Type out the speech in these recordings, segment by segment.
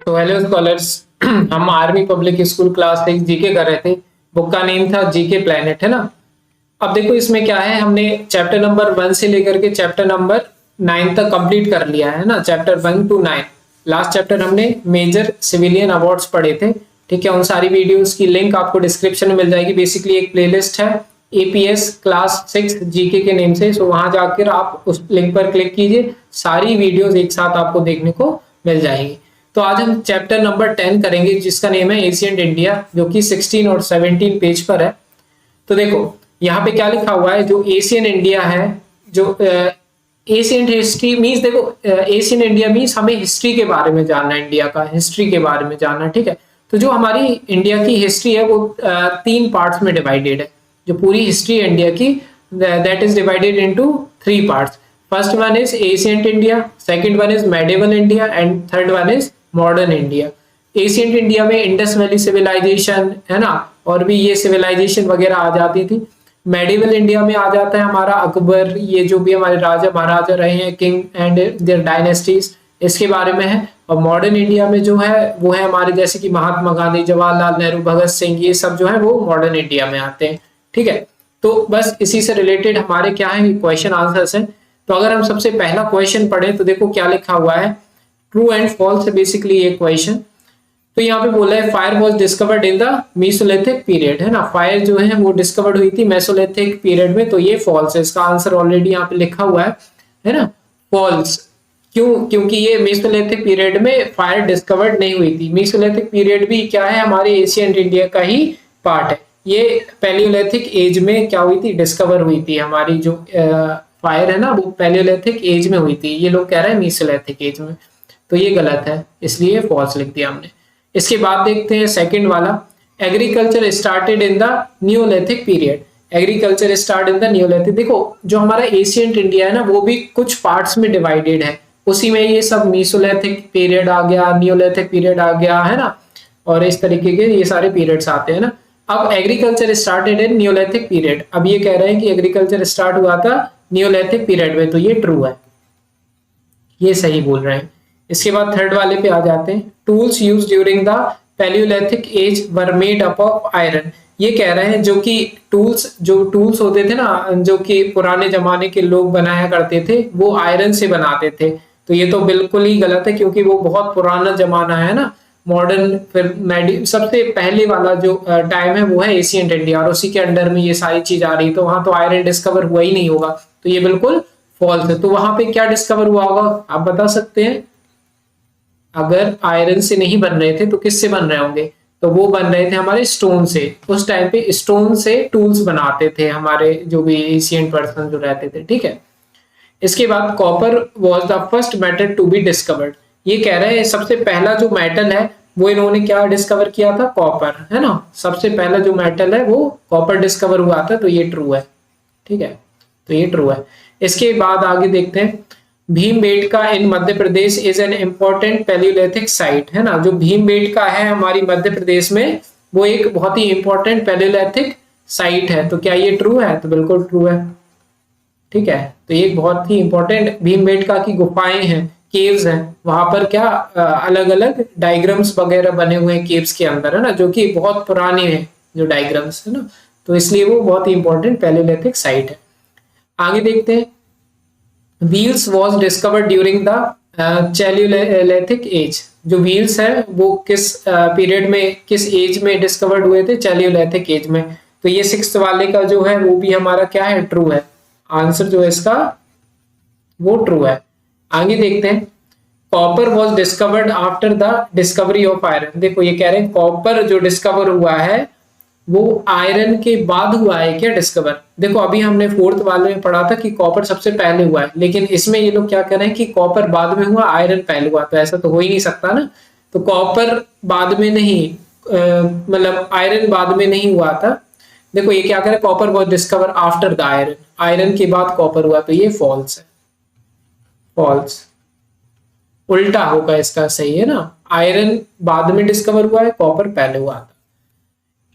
तो hello scholars, हम army public school class 6 GK कर रहे थे। बुक का नेम था जीके प्लेनेट, है ना। अब देखो इसमें क्या है, हमने चैप्टर नंबर 1 से लेकर के चैप्टर नंबर 9 तक कंप्लीट कर लिया है ना। चैप्टर 1 to 9 लास्ट चैप्टर हमने मेजर सिविलियन अवार्ड्स पढ़े थे। ठीक है, उन सारी वीडियोस की लिंक आपको डिस्क्रिप्शन में मिल जाएगी। बेसिकली एक प्लेलिस्ट है एपीएस क्लास 6 जीके के नेम से, सो वहां जाकर आप उस लिंक पर क्लिक कीजिए, सारी वीडियोस एक साथ आपको देखने को मिल जाएगी। तो आज हम चैप्टर नंबर 10 करेंगे जिसका नेम है एशियंट इंडिया, जो कि 16 और 17 पेज पर है। तो देखो यहाँ पे क्या लिखा हुआ है, जो एशियन इंडिया है, जो एशियंट हिस्ट्री मीन्स, देखो एशियन इंडिया मीन्स हमें हिस्ट्री के बारे में जानना है, इंडिया का हिस्ट्री के बारे में जानना है। ठीक है, तो जो हमारी इंडिया की हिस्ट्री है वो 3 पार्ट्स में डिवाइडेड है। जो पूरी हिस्ट्री है इंडिया की, that is divided into 3 parts. First one is ancient India, second one is medieval India and third one is modern India. Ancient India में इंडस वैली सिविलाइजेशन, है ना, और भी ये सिविलाइजेशन वगैरह आ जाती थी। मेडिवल इंडिया में आ जाता है हमारा अकबर, ये जो भी हमारे राजा महाराजा रहे हैं, किंग एंड देयर डायनेस्टीज, इसके बारे में है। और मॉडर्न इंडिया में जो है वो है हमारे जैसे कि महात्मा गांधी, जवाहरलाल नेहरू, भगत सिंह, ये सब जो है वो मॉडर्न इंडिया में आते हैं। ठीक है, तो बस इसी से रिलेटेड हमारे क्या है क्वेश्चन आंसर्स हैं। तो अगर हम सबसे पहला क्वेश्चन पढ़ें तो देखो क्या लिखा हुआ है, ट्रू एंड फॉल्स है बेसिकली ये क्वेश्चन। तो यहाँ पे बोला है fire was discovered in the Mesolithic period, है ना। फायर जो है वो डिस्कवर्ड हुई थी मेसोलिथिक पीरियड में, तो ये फॉल्स है। इसका आंसर ऑलरेडी यहाँ पे लिखा हुआ है ना, फॉल्स। क्यों? क्योंकि ये मेसोलिथिक पीरियड में फायर डिस्कवर्ड नहीं हुई थी। मेसोलिथिक पीरियड भी क्या है, हमारे एशियंट इंडिया का ही पार्ट है। ये पैलियोलिथिक एज में क्या हुई थी, डिस्कवर हुई थी। हमारी जो फायर है ना वो पैलियोलिथिक एज में हुई थी, ये लोग कह रहे हैं मेसोलिथिक एज में, तो ये गलत है, इसलिए फॉल्स लिख दिया हमने। इसके बाद देखते हैं सेकंड वाला, agriculture started in the Neolithic period. Agriculture start in the Neolithic, देखो जो हमारा एशियंट इंडिया है ना वो भी कुछ पार्ट्स में डिवाइडेड है, उसी में ये सब मेसोलिथिक पीरियड आ गया, न्यूलिथिक पीरियड आ गया, है ना, और इस तरीके के ये सारे पीरियड्स आते हैं ना। अब agriculture started in Neolithic period, अब ये कह रहे हैं कि एग्रीकल्चर स्टार्ट हुआ था न्यूलिथिक पीरियड में, तो ये ट्रू है, ये सही बोल रहे हैं। इसके बाद थर्ड वाले पे आ जाते हैं, tools used during the Palaeolithic age were made up of iron. ये कह रहे हैं जो कि जो टूल्स होते थे ना, जो कि पुराने जमाने के लोग बनाया करते थे, वो आयरन से बनाते थे। तो ये तो बिल्कुल ही गलत है, क्योंकि वो बहुत पुराना जमाना है ना। मॉडर्न फिर सबसे पहले वाला जो टाइम है वो है एशियंट इंडिया, और उसी के अंडर में ये सारी चीज आ रही है, तो वहां तो आयरन डिस्कवर हुआ ही नहीं होगा, तो ये बिल्कुल फॉल्स है। तो वहां पे क्या डिस्कवर हुआ होगा, आप बता सकते हैं? अगर आयरन से नहीं बन रहे थे तो किससे बन रहे होंगे, तो वो बन रहे थे हमारे स्टोन से। उस टाइम पे स्टोन से टूल्स बनाते थे हमारे जो भी एशियंट पर्सन जो रहते थे। ठीक है, इसके बाद copper was the first metal to be discovered. ये कह रहे हैं सबसे पहला जो मेटल है वो इन्होंने क्या डिस्कवर किया था, कॉपर, है ना। सबसे पहला जो मेटल है वो कॉपर डिस्कवर हुआ था, तो ये ट्रू है। ठीक है, तो ये ट्रू है। इसके बाद आगे देखते हैं, Bhimbetka in Madhya Pradesh is an important palaeolithic site, है ना। जो भीमबेटका है हमारी मध्य प्रदेश में, वो एक बहुत ही इंपॉर्टेंट पैलियोलिथिक साइट है, तो क्या ये ट्रू है? तो बिल्कुल ट्रू है। ठीक है, तो ये बहुत ही इंपॉर्टेंट भीमबेटका की गुफाएं हैं, केव्स हैं, वहां पर क्या अलग अलग डायग्राम्स वगैरह बने हुए हैं केव्स के अंदर, है ना, जो कि बहुत पुराने हैं जो डायग्राम्स, है ना, तो इसलिए वो बहुत ही इंपॉर्टेंट पैलियोलिथिक साइट है। आगे देखते हैं, wheels was discovered during the chalcolithic age. जो व्हील्स है वो किस पीरियड में, किस एज में डिस्कवर्ड हुए थे, चैलियोलिथिक एज में। तो ये 6th वाले का जो है वो भी हमारा क्या है, ट्रू है। आंसर जो है इसका वो ट्रू है। आगे देखते हैं, copper was discovered after the discovery of iron. देखो ये कह रहे हैं कॉपर जो डिस्कवर हुआ है वो आयरन के बाद हुआ है क्या डिस्कवर। देखो अभी हमने 4th वाले में पढ़ा था कि कॉपर सबसे पहले हुआ है, लेकिन इसमें ये लोग क्या कर रहे हैं कि कॉपर बाद में हुआ, आयरन पहले हुआ, तो ऐसा तो हो ही नहीं सकता ना। तो कॉपर बाद में नहीं, मतलब आयरन बाद में नहीं हुआ था। देखो ये क्या करे, copper was discover after the iron, iron के बाद कॉपर हुआ, तो ये फॉल्स है, फॉल्स। उल्टा होगा इसका, सही है ना, आयरन बाद में डिस्कवर हुआ है, कॉपर पहले हुआ था।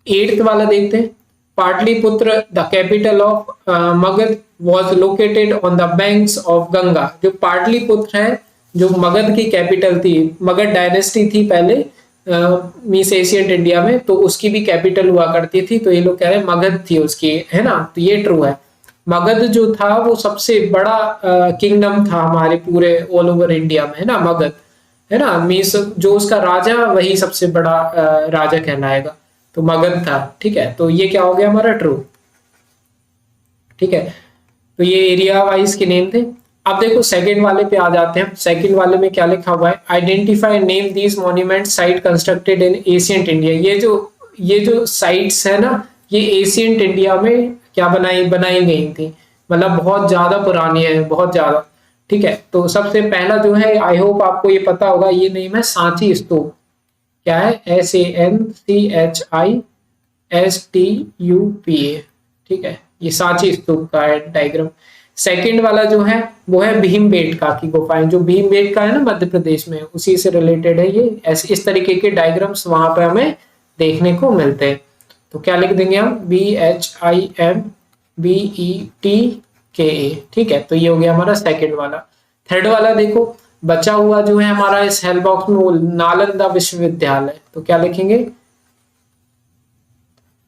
8th वाला देखते हैं, Pataliputra the capital of Magadh was located on the banks of Ganga. जो पाटलिपुत्र है जो मगध की कैपिटल थी, मगध डायनेस्टी थी पहले मीन्स एशियंट इंडिया में, तो उसकी भी कैपिटल हुआ करती थी, तो ये लोग कह रहे हैं मगध थी उसकी, है ना, तो ये ट्रू है। मगध जो था वो सबसे बड़ा किंगडम था हमारे पूरे ऑल ओवर इंडिया में, है ना, मगध, है ना, मीन्स जो उसका राजा वही सबसे बड़ा राजा कहलाएगा, तो मगध था। ठीक है, तो ये क्या हो गया हमारा ट्रू। ठीक है, तो ये एरिया वाइज के नेम थे। अब देखो सेकंड वाले पे आ जाते हैं। सेकंड वाले में क्या लिखा हुआ है, identify name these monument site constructed in ancient India. ये जो साइट्स है ना, ये एशियंट इंडिया में क्या बनाई गई थी, मतलब बहुत ज्यादा पुरानी है, बहुत ज्यादा। ठीक है, तो सबसे पहला जो है, आई होप आपको ये पता होगा, ये नेम है सांची स्तूप। क्या है, SANCHISTUPA। ठीक है, ये सांची स्तूप का है डायग्राम। सेकंड वाला जो है वो है भीमबेटका की गुफाएं, जो भीमबेटका है ना मध्य प्रदेश में, उसी से रिलेटेड है ये। ऐसे इस तरीके के डायग्राम्स वहां पे हमें देखने को मिलते हैं। तो क्या लिख देंगे हम, BHIMBETKA। ठीक है, तो ये हो गया हमारा सेकंड वाला। थर्ड वाला देखो, बचा हुआ जो है हमारा इस हेल्प बॉक्स में, वो नालंदा विश्वविद्यालय। तो क्या लिखेंगे,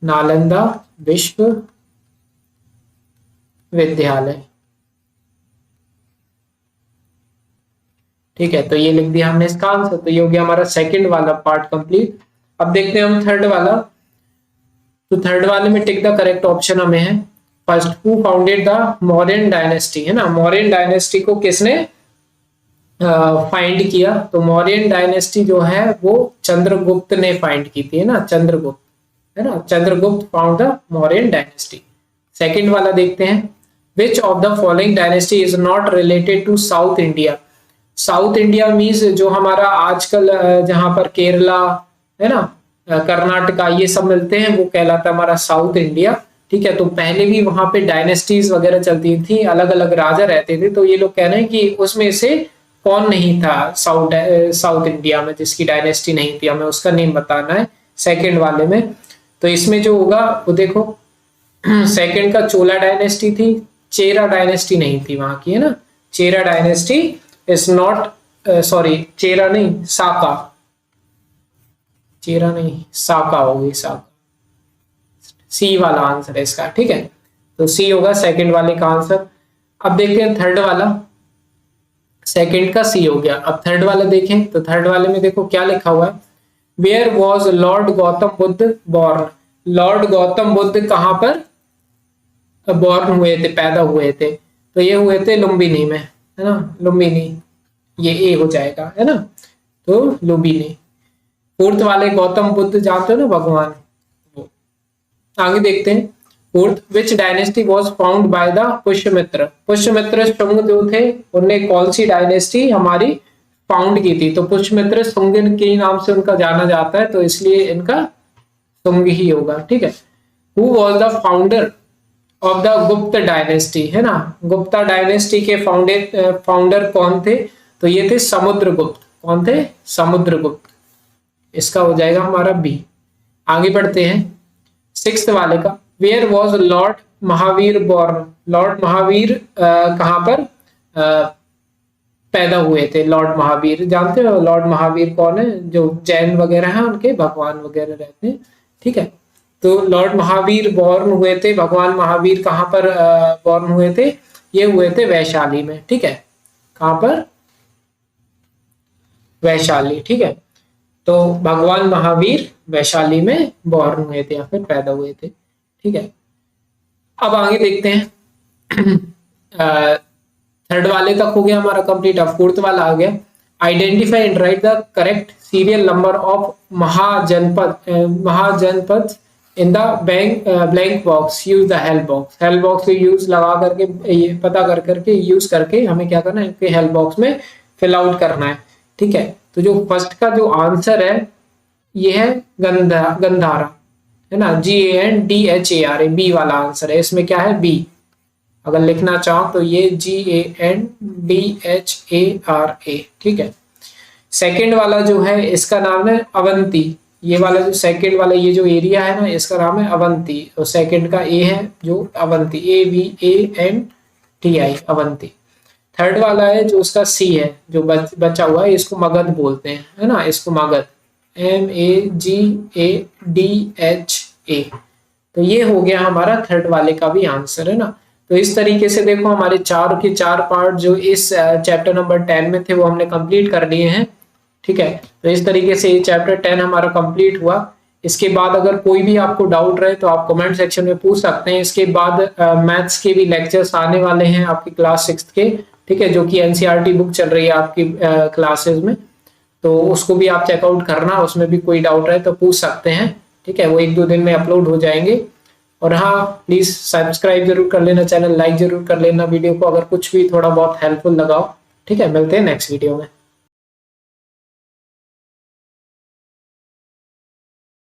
नालंदा विश्वविद्यालय। ठीक है, तो ये लिख दिया हमने इसका आंसर। तो ये हो गया हमारा सेकंड वाला पार्ट कंप्लीट। अब देखते हैं हम थर्ड वाला। तो थर्ड वाले में टिक द करेक्ट ऑप्शन हमें है first, who founded the Mauryan dynasty, है ना, मौर्यन डायनेस्टी को किसने फाइंड किया। तो मौर्यन डायनेस्टी जो है वो चंद्रगुप्त ने फाइंड की थी, है ना, चंद्रगुप्त, है ना, Chandragupta found the Mauryan dynasty. Second वाला देखते हैं, which of the following dynasty is not related to South India. South India means जो हमारा आजकल जहां पर केरला, है ना, कर्नाटका, ये सब मिलते हैं, वो कहलाता है हमारा साउथ इंडिया। ठीक है, तो पहले भी वहां पे डायनेस्टीज वगैरह चलती थी, अलग अलग राजा रहते थे, तो ये लोग कह रहे हैं कि उसमें से कौन नहीं था साउथ इंडिया में जिसकी डायनेस्टी नहीं थी, हमें उसका नेम बताना है सेकंड वाले में। तो इसमें जो होगा वो देखो, सेकंड का चोला डायनेस्टी थी, चेरा डायनेस्टी नहीं थी वहां की, है ना, चेरा डायनेस्टी इज नॉट, सॉरी चेरा नहीं, साका, चेरा नहीं, साका होगी, साका, सी वाला आंसर है इसका। ठीक है, तो सी होगा सेकंड वाले का आंसर। अब देखते हैं थर्ड वाला, सेकंड का सी हो गया। अब थर्ड वाला देखें, तो थर्ड वाले में देखो क्या लिखा हुआ है, where was Lord Gautam Buddha born. Lord Gautam Buddha कहां पर बॉर्न हुए थे, पैदा हुए थे, तो ये हुए थे लुम्बिनी में, है ना, लुम्बिनी, ये ए हो जाएगा, है ना, तो लुम्बिनी। फोर्थ वाले गौतम बुद्ध जानते हो ना भगवान, वो आगे देखते हैं। Fourth, which dynasty was found by the Pushyamitra. Pushyamitra Shunga जो थे, उनने कौन सी डायनेस्टी हमारी फाउंड की थी। तो पुष्यमित्र शुंग के नाम से उनका जाना जाता है, तो इसलिए इनका शुंग ही होगा। ठीक है, who was the founder of the गुप्त डायनेस्टी, है ना, गुप्ता डायनेस्टी के फाउंडर कौन थे, तो ये थे समुद्रगुप्त। कौन थे, समुद्रगुप्त, इसका हो जाएगा हमारा बी। आगे बढ़ते हैं सिक्स्थ वाले का, where was Lord Mahavir born. Lord Mahavir कहां पर पैदा हुए थे। लॉर्ड महावीर जानते हो, लॉर्ड महावीर कौन है, जो जैन वगैरह हैं उनके भगवान वगैरह रहते हैं। ठीक है, तो लॉर्ड महावीर बॉर्न हुए थे, भगवान महावीर कहां पर बॉर्न हुए थे, ये हुए थे वैशाली में। ठीक है, कहां पर, वैशाली। ठीक है, तो भगवान महावीर वैशाली में बॉर्न हुए थे या फिर पैदा हुए थे। ठीक है, अब आगे देखते हैं। थर्ड वाले तक हो गया हमारा कंप्लीट। अब फोर्थ वाला आ गया, identify and write the correct serial number of Mahajanapada in the blank box, use the help box. Help box use लगा करके, ये पता कर करके, यूज करके हमें क्या करना है, हेल्प बॉक्स में फिल आउट करना है। ठीक है, तो जो फर्स्ट का जो आंसर है ये है गंधारा, है ना, GANDHARA, बी वाला आंसर है। इसमें क्या है, बी। अगर लिखना चाहो तो ये GANDHARA। ठीक है, सेकंड वाला जो है इसका नाम है अवंती। ये वाला जो सेकंड वाला ये जो एरिया है ना, इसका नाम है अवंती, और सेकंड का ए है जो अवंती, AVANTI, अवंती। थर्ड वाला है जो उसका सी है, जो बचा हुआ है, इसको मगध बोलते हैं, है ना, इसको मगध, MAGADHA। तो ये हो गया हमारा थर्ड वाले का भी आंसर, है ना। तो इस तरीके से देखो हमारे चार के चार पार्ट जो इस चैप्टर नंबर 10 में थे वो हमने कंप्लीट कर लिए हैं, ठीक है। तो इस तरीके से ये चैप्टर 10 हमारा कंप्लीट हुआ। इसके बाद अगर कोई भी आपको डाउट रहे तो आप कमेंट सेक्शन में पूछ सकते हैं। इसके बाद मैथ्स के भी लेक्चर्स आने वाले हैं आपकी क्लास 6 के, ठीक है, जो कि एनसीईआरटी बुक चल रही है आपकी क्लासेस में, तो उसको भी आप चेकआउट करना, उसमें भी कोई डाउट रहे तो पूछ सकते हैं, ठीक है। वो 1-2 दिन में अपलोड हो जाएंगे। और हाँ, प्लीज सब्सक्राइब जरूर कर लेना, चैनल लाइक जरूर कर लेना, वीडियो को अगर कुछ भी थोड़ा बहुत हेल्पफुल लगाओ, ठीक है। मिलते हैं नेक्स्ट वीडियो में।